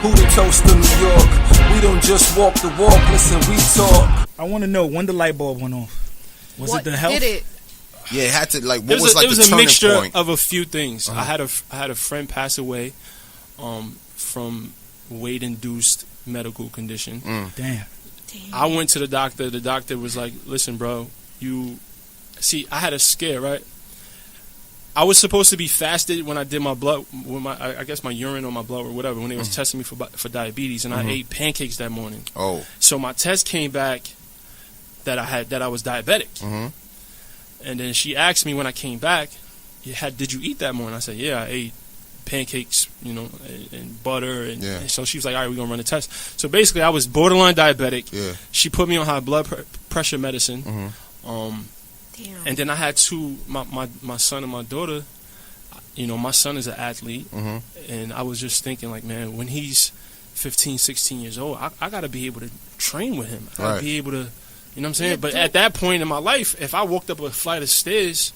Who the toast of New York? We don't just walk the walk, listen, we talk. I want to know when the light bulb went off. Was it the health? Did it? Yeah, it had to, like, It was a turning mixture point? of a few things. I had a friend pass away from weight-induced medical condition. Damn. I went to the doctor. The doctor was like, listen, bro, I had a scare, right? I was supposed to be fasted when I did my blood, I guess my urine or my blood or whatever, when they was testing me for diabetes, and I ate pancakes that morning. Oh. So my test came back that I was diabetic. And then she asked me when I came back, did you eat that morning? I said, yeah, I ate pancakes, and butter. And so she was like, all right, we're going to run a test. So basically, I was borderline diabetic. Yeah. She put me on high blood pressure medicine. Damn. And then I had my son and my daughter. My son is an athlete. And I was just thinking, like, man, when he's 15, 16 years old, I got to be able to train with him. I got to be able to, you know what I'm saying? But at that point in my life, if I walked up a flight of stairs,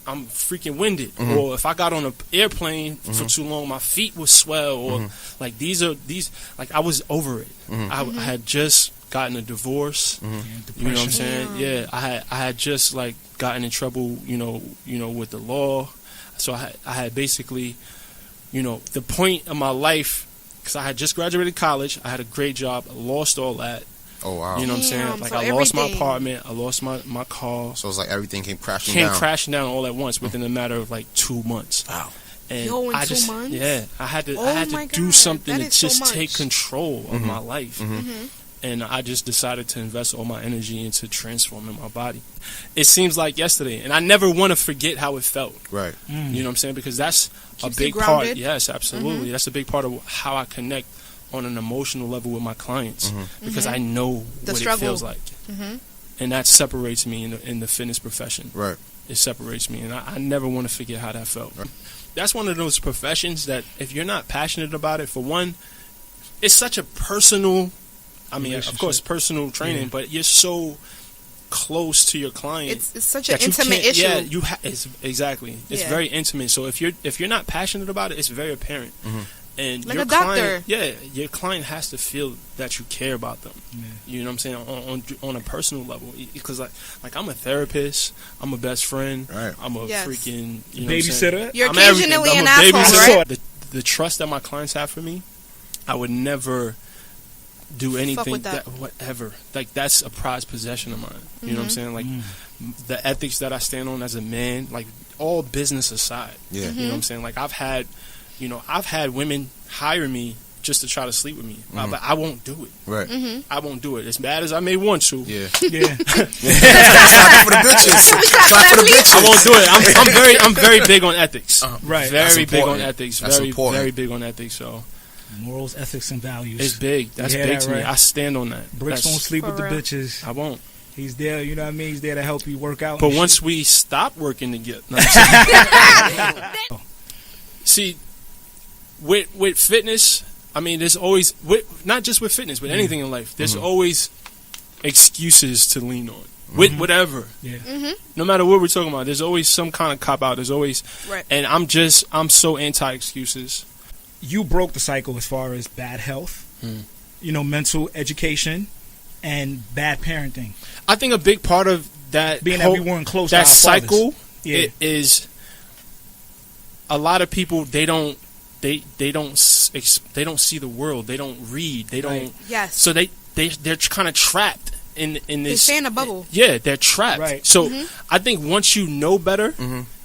I'm freaking winded. Or if I got on an airplane for too long, my feet would swell. Or like I was over it. I had just gotten a divorce. You know what I'm saying? Yeah, I had just like gotten in trouble. With the law. So I had basically, the point of my life, because I had just graduated college. I had a great job. I lost all that. Oh, wow. You know what I'm saying? Like, I lost my apartment. I lost my car. So it's like everything came crashing down. Crashing down all at once within a matter of like 2 months. Wow. And in 2 months? Yeah. I had to do something to just take control of my life. And I just decided to invest all my energy into transforming my body. It seems like yesterday. And I never want to forget how it felt. Right. You know what I'm saying? Because that's Keeps a big you grounded. part. Yes, absolutely. That's a big part of how I connect on an emotional level with my clients, because I know what it feels like, and that separates me in the fitness profession. Right, it separates me, and I never want to forget how that felt. Right. That's one of those professions that if you're not passionate about it, for one, it's such a personal. I mean, of course, personal training, but you're so close to your client. It's such an intimate issue. Yeah, exactly. It's very intimate. So if you're not passionate about it, it's very apparent. And like your a doctor. Your client has to feel that you care about them. You know what I'm saying? On a personal level, because like I'm a therapist, I'm a best friend, I'm a freaking babysitter. You're occasionally an asshole, right? The trust that my clients have for me, I would never do anything whatever. Like, that's a prized possession of mine. You know what I'm saying? Like the ethics that I stand on as a man, like all business aside. You know what I'm saying? Like I've had women hire me just to try to sleep with me, but I won't do it. Right. I won't do it. As bad as I may want to. Clap for the bitches. Clap for the bitches. I won't do it. I'm very big on ethics. Right. Very big on ethics. That's important. Very big on ethics. So morals, ethics, and values. it's big. That's big to me. I stand on that. Brix won't sleep with the bitches. I won't. He's there, you know what I mean? He's there to help you work out. But once we stop working together, see, with fitness, I mean, there's always, not just with fitness, but anything in life, there's always excuses to lean on. With whatever. No matter what we're talking about, there's always some kind of cop out. There's always, and I'm so anti excuses. You broke the cycle as far as bad health, mental education, and bad parenting. I think a big part of that, being that we weren't close that to our cycle, it is a lot of people, they don't see the world. They don't read. They don't. Yes. So they're kind of trapped in this. They stay in a bubble. Yeah, they're trapped. Right. So I think once you know better,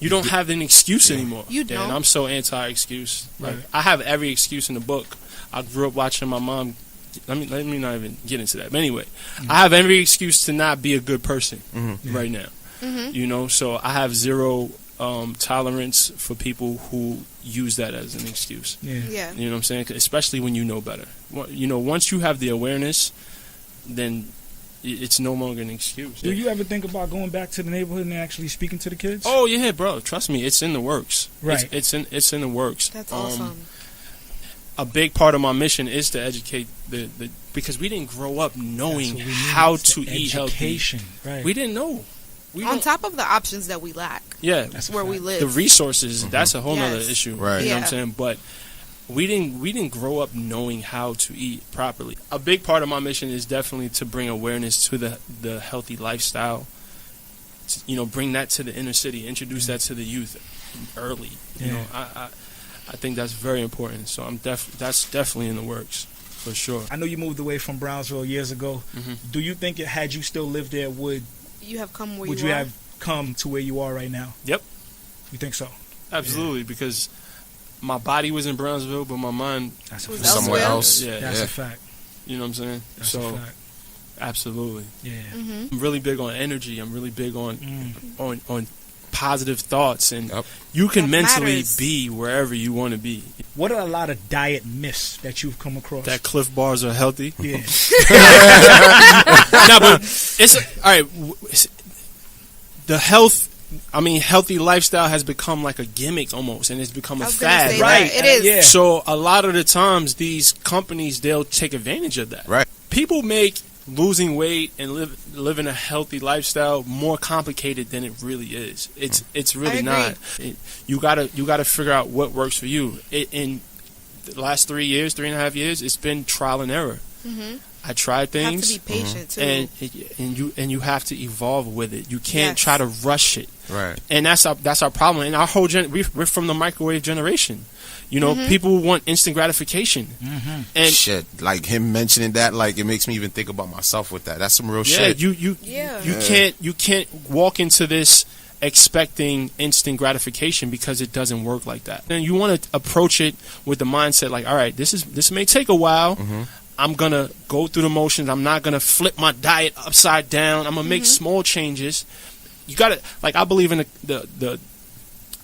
you don't have an excuse anymore. You don't. And I'm so anti-excuse. Like, I have every excuse in the book. I grew up watching my mom. Let me not even get into that. But anyway, I have every excuse to not be a good person right now. So I have zero tolerance for people who use that as an excuse. Yeah. You know what I'm saying? Especially when you know better. Once you have the awareness, then it's no longer an excuse. Do you ever think about going back to the neighborhood and actually speaking to the kids? Oh yeah, bro. Trust me, it's in the works. Right. It's in the works. That's awesome. A big part of my mission is to educate the because we didn't grow up knowing how to eat healthy. Right. We didn't know. On top of the options that we lack. Yeah. That's where we live. The resources, that's a whole other issue. Right. You know what I'm saying? But we didn't grow up knowing how to eat properly. A big part of my mission is definitely to bring awareness to the healthy lifestyle. To, bring that to the inner city, introduce that to the youth early. I think that's very important. So that's definitely in the works for sure. I know you moved away from Brownsville years ago. Do you think had you still lived there, would you have come where would you have come to where you are right now? Yep. You think so? Absolutely, because my body was in Brownsville, but my mind was somewhere else. Yeah, that's a fact. You know what I'm saying? That's a fact. Absolutely. Yeah. I'm really big on energy. I'm really big on positive thoughts, and you can mentally be wherever you want to be. What are a lot of diet myths that you've come across? That Cliff Bars are healthy. Yeah. No, but it's all right. The healthy lifestyle has become like a gimmick almost, and it's become a fad. Right. It is. Yeah. So a lot of the times, these companies, they'll take advantage of that. Right. People make losing weight and living a healthy lifestyle more complicated than it really is. It's really not. You gotta figure out what works for you. In the last 3.5 years, it's been trial and error. I tried things. You have to be patient too, and you have to evolve with it. You can't try to rush it. Right. And that's our problem. And our whole we're from the microwave generation. People want instant gratification. And shit, like him mentioning that, like it makes me even think about myself with that. That's some real shit. You can't walk into this expecting instant gratification because it doesn't work like that. And you want to approach it with the mindset like, all right, this may take a while. I'm gonna go through the motions. I'm not gonna flip my diet upside down. I'm gonna make small changes. You gotta, like, I believe in the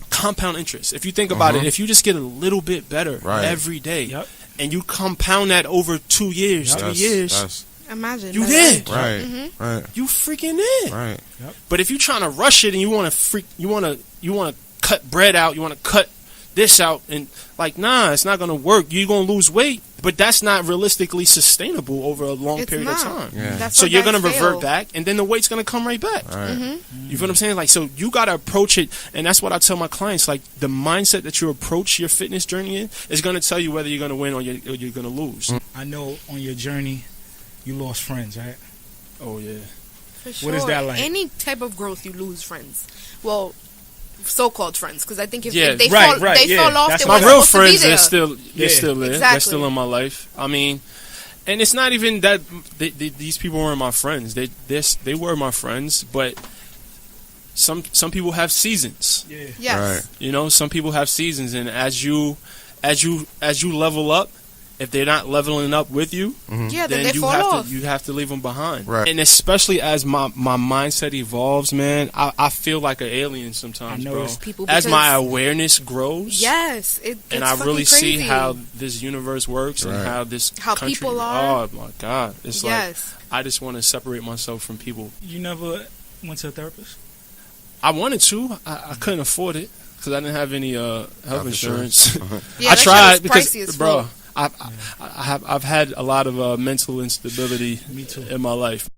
compound interest. If you think about it, if you just get a little bit better every day, and you compound that over 2 years, 3 years, imagine you did. Right. Right. You freaking did. Right. But if you're trying to rush it and you want to cut bread out, you want to cut this out, and like, nah, it's not gonna work. You're gonna lose weight, but that's not realistically sustainable over a long period of time. So you're gonna revert back, and then the weight's gonna come right back. You feel what I'm saying? Like, so you gotta approach it, and that's what I tell my clients. Like, the mindset that you approach your fitness journey in is gonna tell you whether you're gonna win or you're gonna lose. I know on your journey, you lost friends, right? Oh yeah. For sure. What is that like? Any type of growth, you lose friends. Well, so-called friends, because I think if Yeah, they right, fall, right, they yeah. fall off, That's they My weren't real supposed to be friends, there. they're still there. They're Exactly. still in my life. I mean, and it's not even that these people weren't my friends. They were my friends, but some people have seasons. Yeah. Yes. Right. Some people have seasons, and as you level up, if they're not leveling up with you, Yeah, then then they you fall have off. to leave them behind. Right. And especially as my mindset evolves, man, I feel like an alien sometimes, I know bro. it's people As because- my awareness grows, Yes, it's and I really fucking see crazy. how this universe works and Right. how this How country, people are. Oh my God, it's like Yes. I just want to separate myself from people. You never went to a therapist? I wanted to, I couldn't afford it because I didn't have any health insurance. Yeah, I that shit tried is because, pricey as bro, fuck. I've had a lot of mental instability Me too. in my life.